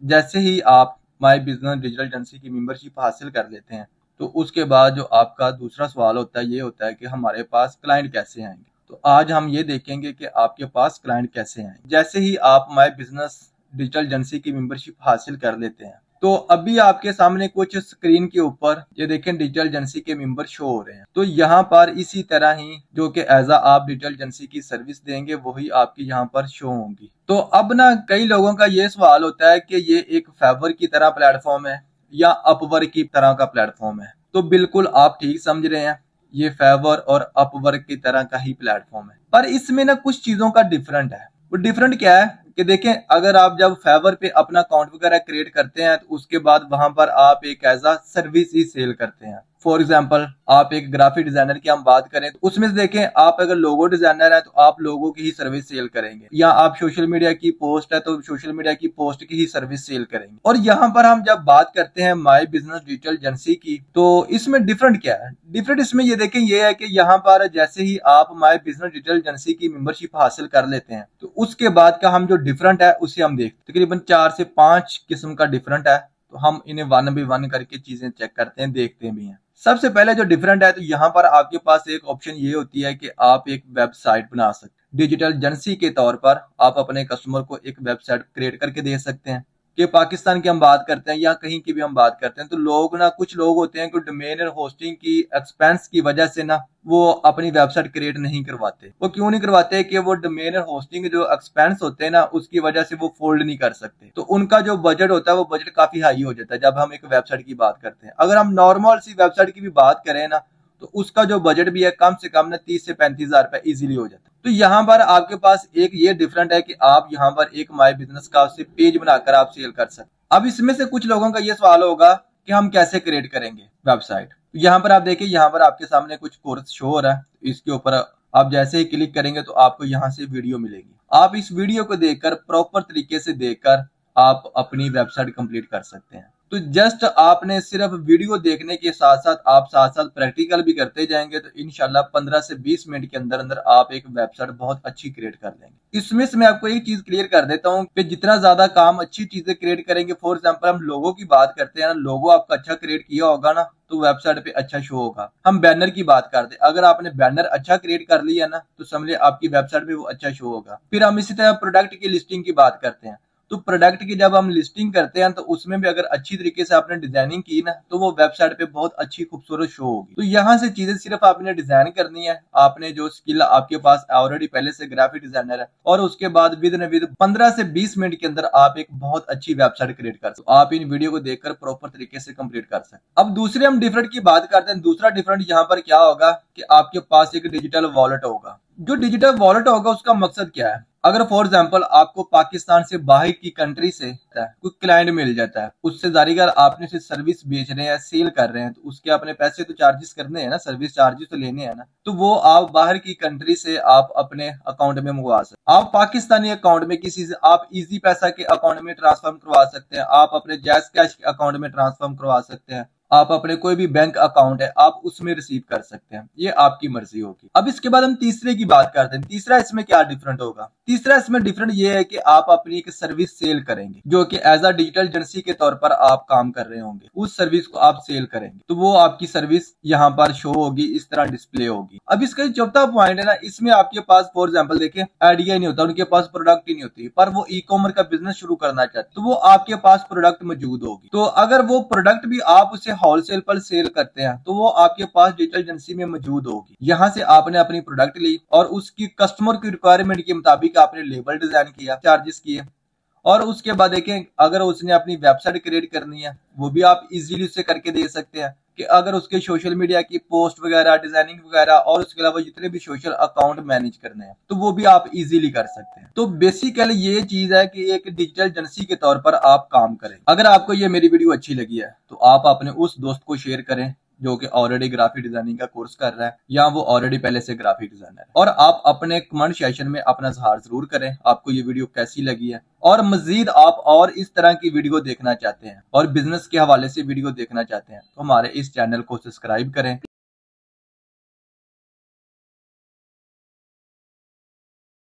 जैसे ही आप my business digital agency की मेंबरशिप हासिल कर लेते हैं तो उसके बाद जो आपका दूसरा सवाल होता है ये होता है कि हमारे पास क्लाइंट कैसे आएंगे। तो आज हम ये देखेंगे कि आपके पास क्लाइंट कैसे आएंगे। जैसे ही आप माई बिजनेस डिजिटल एजेंसी की मेंबरशिप हासिल कर लेते हैं तो अभी आपके सामने कुछ स्क्रीन के ऊपर ये देखें डिजिटल एजेंसी के मेंबर शो हो रहे हैं। तो यहाँ पर इसी तरह ही जो कि एज आप डिजिटल एजेंसी की सर्विस देंगे वही आपकी यहाँ पर शो होंगी। तो अब ना कई लोगों का ये सवाल होता है कि ये एक फेवर की तरह प्लेटफॉर्म है या अपवर्क की तरह का प्लेटफॉर्म है। तो बिल्कुल आप ठीक समझ रहे हैं, ये फेवर और अपवर्क की तरह का ही प्लेटफॉर्म है, पर इसमें ना कुछ चीजों का डिफरेंट है। वो डिफरेंट क्या है कि देखें, अगर आप जब फेवर पे अपना अकाउंट वगैरह क्रिएट करते हैं तो उसके बाद वहां पर आप एक एज आ सर्विस ही सेल करते हैं। फॉर एग्जाम्पल आप एक ग्राफिक डिजाइनर की हम बात करें तो उसमें से देखें, आप अगर लोगो डिजाइनर है तो आप लोगों की ही सर्विस सेल करेंगे, या आप सोशल मीडिया की पोस्ट है तो सोशल मीडिया की पोस्ट की ही सर्विस सेल करेंगे। और यहाँ पर हम जब बात करते हैं माई बिजनेस डिजिटल एजेंसी की तो इसमें डिफरेंट क्या है। डिफरेंट इसमें ये देखें ये है कि यहाँ पर जैसे ही आप माई बिजनेस डिजिटल एजेंसी की मेंबरशिप हासिल कर लेते हैं तो उसके बाद का हम जो डिफरेंट है उसे हम देखते तकरीबन 4 से 5 किस्म का डिफरेंट है। तो हम इन्हें वन बाय वन करके चीजें चेक करते हैं, देखते भी हैं। सबसे पहले जो डिफरेंट है तो यहाँ पर आपके पास एक ऑप्शन ये होती है कि आप एक वेबसाइट बना सकते हैं। डिजिटल एजेंसी के तौर पर आप अपने कस्टमर को एक वेबसाइट क्रिएट करके दे सकते हैं। कि पाकिस्तान की हम बात करते हैं या कहीं की भी हम बात करते हैं तो लोग ना, कुछ लोग होते हैं कि डोमेन और होस्टिंग की एक्सपेंस की वजह से ना वो अपनी वेबसाइट क्रिएट नहीं करवाते। वो क्यों नहीं करवाते कि वो डोमेन और होस्टिंग जो एक्सपेंस होते हैं ना उसकी वजह से वो फोल्ड नहीं कर सकते। तो उनका जो बजट होता है वो बजट काफी हाई हो जाता है जब हम एक वेबसाइट की बात करते हैं। अगर हम नॉर्मल सी वेबसाइट की भी बात करें ना तो उसका जो बजट भी है कम से कम ना 30 से 35 हजार रुपए इजीली हो जाता है। तो यहाँ पर आपके पास एक ये डिफरेंट है कि आप यहाँ पर एक माई बिजनेस का पेज बनाकर आप सेल कर सकते। अब इसमें से कुछ लोगों का ये सवाल होगा कि हम कैसे क्रिएट करेंगे वेबसाइट। तो यहाँ पर आप देखिए, यहाँ पर आपके सामने कुछ कोर्स शो हो रहा है। इसके ऊपर आप जैसे ही क्लिक करेंगे तो आपको यहाँ से वीडियो मिलेगी। आप इस वीडियो को देखकर प्रॉपर तरीके से देखकर आप अपनी वेबसाइट कंप्लीट कर सकते हैं। तो जस्ट आपने सिर्फ वीडियो देखने के साथ साथ आप साथ साथ प्रैक्टिकल भी करते जाएंगे तो इंशाल्लाह 15 से 20 मिनट के अंदर अंदर आप एक वेबसाइट बहुत अच्छी क्रिएट कर लेंगे। इसमें से मैं आपको एक चीज क्लियर कर देता हूँ कि जितना ज्यादा काम अच्छी चीजें क्रिएट करेंगे, फॉर एग्जाम्पल हम लोगों की बात करते हैं ना, लोगो आपका अच्छा क्रिएट किया होगा ना तो वेबसाइट पे अच्छा शो होगा। हम बैनर की बात करते हैं, अगर आपने बैनर अच्छा क्रिएट कर लिया ना तो समझिए आपकी वेबसाइट पे वो अच्छा शो होगा। फिर हम इसी तरह प्रोडक्ट की लिस्टिंग की बात करते हैं, तो प्रोडक्ट की जब हम लिस्टिंग करते हैं तो उसमें भी अगर अच्छी तरीके से आपने डिजाइनिंग की ना तो वो वेबसाइट पे बहुत अच्छी खूबसूरत शो होगी। तो यहाँ से चीजें सिर्फ आपने डिजाइन करनी है, आपने जो स्किल आपके पास ऑलरेडी पहले से ग्राफिक डिजाइनर है, और उसके बाद विद 15 से 20 मिनट के अंदर आप एक बहुत अच्छी वेबसाइट क्रिएट कर सकते। आप इन वीडियो को देखकर प्रॉपर तरीके से कंप्लीट कर सकते। अब दूसरे हम डिफरेंट की बात करते हैं। दूसरा डिफरेंट यहाँ पर क्या होगा कि आपके पास एक डिजिटल वॉलेट होगा। जो डिजिटल वॉलेट होगा उसका मकसद क्या है। अगर फॉर एग्जाम्पल आपको पाकिस्तान से बाहर की कंट्री से कोई क्लाइंट मिल जाता है, उससे जारीगर आपने से सर्विस बेच रहे हैं, सेल कर रहे हैं, तो उसके अपने पैसे तो चार्जेस करने हैं ना, सर्विस चार्जेस तो लेने हैं ना, तो वो आप बाहर की कंट्री से आप अपने अकाउंट में मंगवा सकते। आप पाकिस्तानी अकाउंट में किसी से आप इजी पैसा के अकाउंट में ट्रांसफर करवा सकते हैं, आप अपने जैस कैश के अकाउंट में ट्रांसफर करवा सकते हैं, आप अपने कोई भी बैंक अकाउंट है आप उसमें रिसीव कर सकते हैं, ये आपकी मर्जी होगी। अब इसके बाद हम तीसरे की बात करते हैं। तीसरा इसमें क्या डिफरेंट होगा। तीसरा इसमें डिफरेंट ये है कि आप अपनी एक सर्विस सेल करेंगे जो कि एज अ डिजिटल एजेंसी के तौर पर आप काम कर रहे होंगे, उस सर्विस को आप सेल करेंगे तो वो आपकी सर्विस यहाँ पर शो होगी, इस तरह डिस्प्ले होगी। अब इसका चौथा पॉइंट है ना, इसमें आपके पास फॉर एग्जाम्पल देखिए आइडिया नहीं होता, उनके पास प्रोडक्ट ही नहीं होती, पर वो ई कॉमर्स का बिजनेस शुरू करना चाहते तो वो आपके पास प्रोडक्ट मौजूद होगी। तो अगर वो प्रोडक्ट भी आप उसे होलसेल पर सेल करते हैं तो वो आपके पास डिजिटल एजेंसी में मौजूद होगी। यहाँ से आपने अपनी प्रोडक्ट ली और उसकी कस्टमर की रिक्वायरमेंट के मुताबिक आपने लेबल डिजाइन किया, चार्जेस किए, और उसके बाद देखें अगर उसने अपनी वेबसाइट क्रिएट करनी है वो भी आप इजीली उससे करके दे सकते हैं। कि अगर उसके सोशल मीडिया की पोस्ट वगैरह, डिजाइनिंग वगैरह और उसके अलावा जितने भी सोशल अकाउंट मैनेज करने हैं तो वो भी आप इजीली कर सकते हैं। तो बेसिकली ये चीज है कि एक डिजिटल एजेंसी के तौर पर आप काम करें। अगर आपको ये मेरी वीडियो अच्छी लगी है तो आप अपने उस दोस्त को शेयर करें जो कि ऑलरेडी ग्राफिक डिजाइनिंग का कोर्स कर रहा है या वो ऑलरेडी पहले से ग्राफिक डिजाइनर है, और आप अपने कमेंट सेक्शन में अपना इज़हार जरूर करें आपको ये वीडियो कैसी लगी है, और मजीद आप और इस तरह की वीडियो देखना चाहते हैं और बिजनेस के हवाले से वीडियो देखना चाहते हैं तो हमारे इस चैनल को सब्सक्राइब करें।